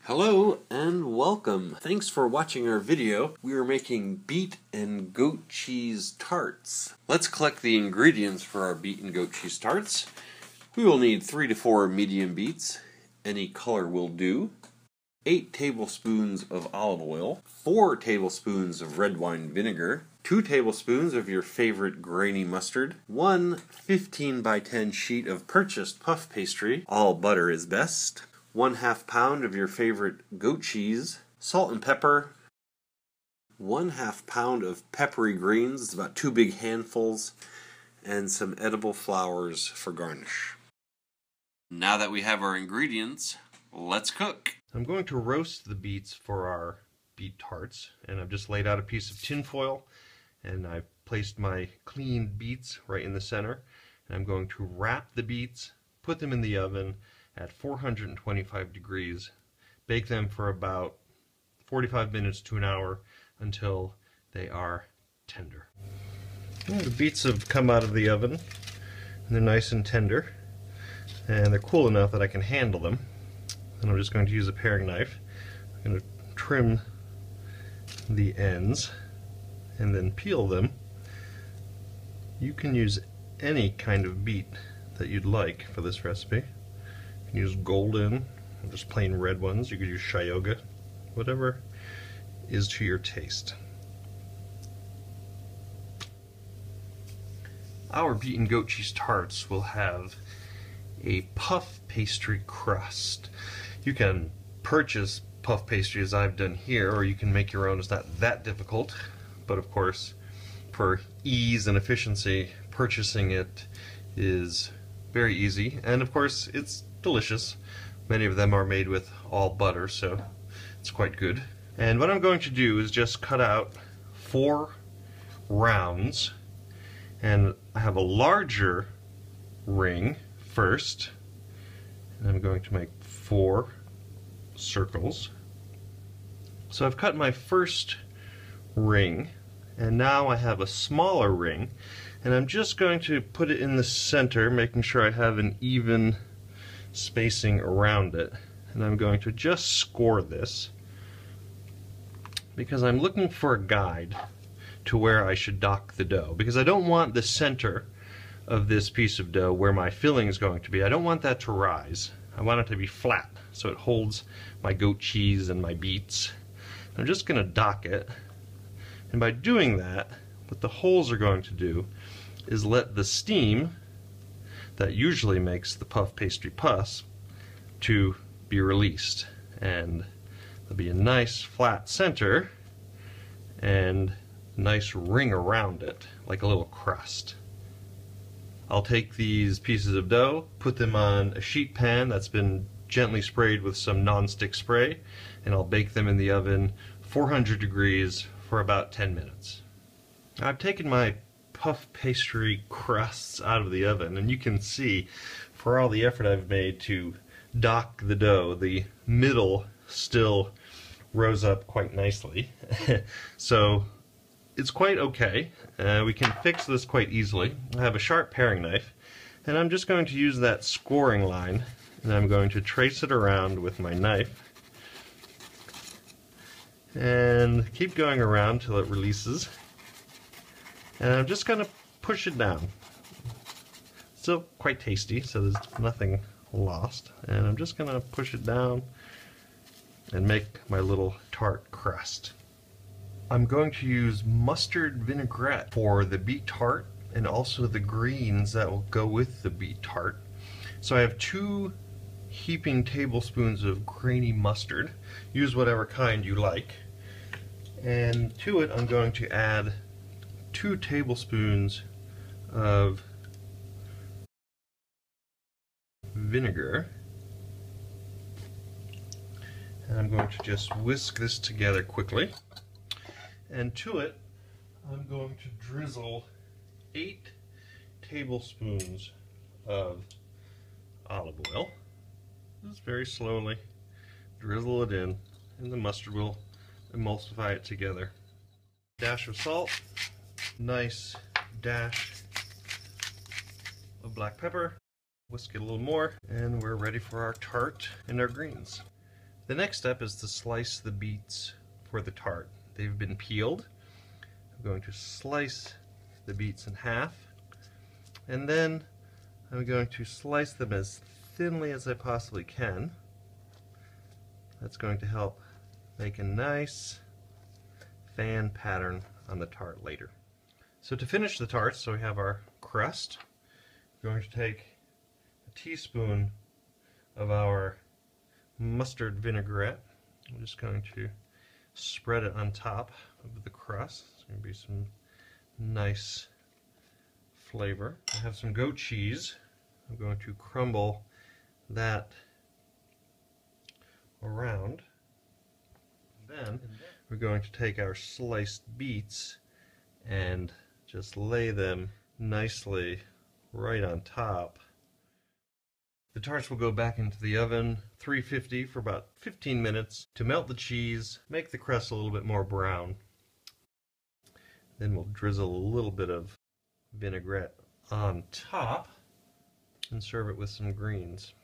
Hello and welcome. Thanks for watching our video. We are making beet and goat cheese tarts. Let's collect the ingredients for our beet and goat cheese tarts. We will need 3 to 4 medium beets, any color will do, 8 tablespoons of olive oil, 4 tablespoons of red wine vinegar, 2 tablespoons of your favorite grainy mustard, 1 15 by 10 sheet of purchased puff pastry, all butter is best, 1/2 pound of your favorite goat cheese, salt and pepper, 1/2 pound of peppery greens, it's about 2 big handfuls, and some edible flowers for garnish. Now that we have our ingredients, let's cook. I'm going to roast the beets for our beet tarts, and I've just laid out a piece of tin foil, and I've placed my cleaned beets right in the center, and I'm going to wrap the beets, put them in the oven at 425 degrees, bake them for about 45 minutes to an hour until they are tender. Well, the beets have come out of the oven, and they're nice and tender, and they're cool enough that I can handle them. And I'm just going to use a paring knife. I'm going to trim the ends and then peel them. You can use any kind of beet that you'd like for this recipe. You can use golden or just plain red ones. You could use Shioga, whatever is to your taste. Our beet and goat cheese tarts will have a puff pastry crust. You can purchase puff pastry as I've done here, or you can make your own. It's not that difficult, but of course for ease and efficiency, purchasing it is very easy, and of course it's delicious. Many of them are made with all butter, so it's quite good. And what I'm going to do is just cut out 4 rounds, and I have a larger ring first, and I'm going to make 4 circles. So I've cut my first ring, and now I have a smaller ring, and I'm just going to put it in the center, making sure I have an even spacing around it. And I'm going to just score this because I'm looking for a guide to where I should dock the dough, because I don't want the center of this piece of dough where my filling is going to be. I don't want that to rise. I want it to be flat so it holds my goat cheese and my beets. I'm just going to dock it, and by doing that, what the holes are going to do is let the steam that usually makes the puff pastry pus to be released, and there'll be a nice flat center and a nice ring around it like a little crust. I'll take these pieces of dough, put them on a sheet pan that's been gently sprayed with some non-stick spray, and I'll bake them in the oven 400 degrees for about 10 minutes. I've taken my puff pastry crusts out of the oven, and you can see, for all the effort I've made to dock the dough, the middle still rose up quite nicely. So it's quite okay. We can fix this quite easily. I have a sharp paring knife, and I'm just going to use that scoring line, and I'm going to trace it around with my knife and keep going around till it releases. And I'm just going to push it down. Still quite tasty, so there's nothing lost. And I'm just going to push it down and make my little tart crust. I'm going to use mustard vinaigrette for the beet tart and also the greens that will go with the beet tart. So I have 2 heaping tablespoons of grainy mustard. Use whatever kind you like. And to it I'm going to add 2 tablespoons of vinegar, and I'm going to just whisk this together quickly. And to it I'm going to drizzle 8 tablespoons of olive oil. Just very slowly drizzle it in, and the mustard will emulsify it together. Dash of salt, nice dash of black pepper, whisk it a little more, and we're ready for our tart and our greens. The next step is to slice the beets for the tart. They've been peeled. I'm going to slice the beets in half, and then I'm going to slice them as thinly as I possibly can. That's going to help make a nice fan pattern on the tart later. So to finish the tarts, so we have our crust, we're going to take a teaspoon of our mustard vinaigrette. I'm just going to spread it on top of the crust. It's going to be some nice flavor. I have some goat cheese. I'm going to crumble that around. Then we're going to take our sliced beets and just lay them nicely right on top. The tarts will go back into the oven, 350 for about 15 minutes to melt the cheese, make the crust a little bit more brown. Then we'll drizzle a little bit of vinaigrette on top and serve it with some greens.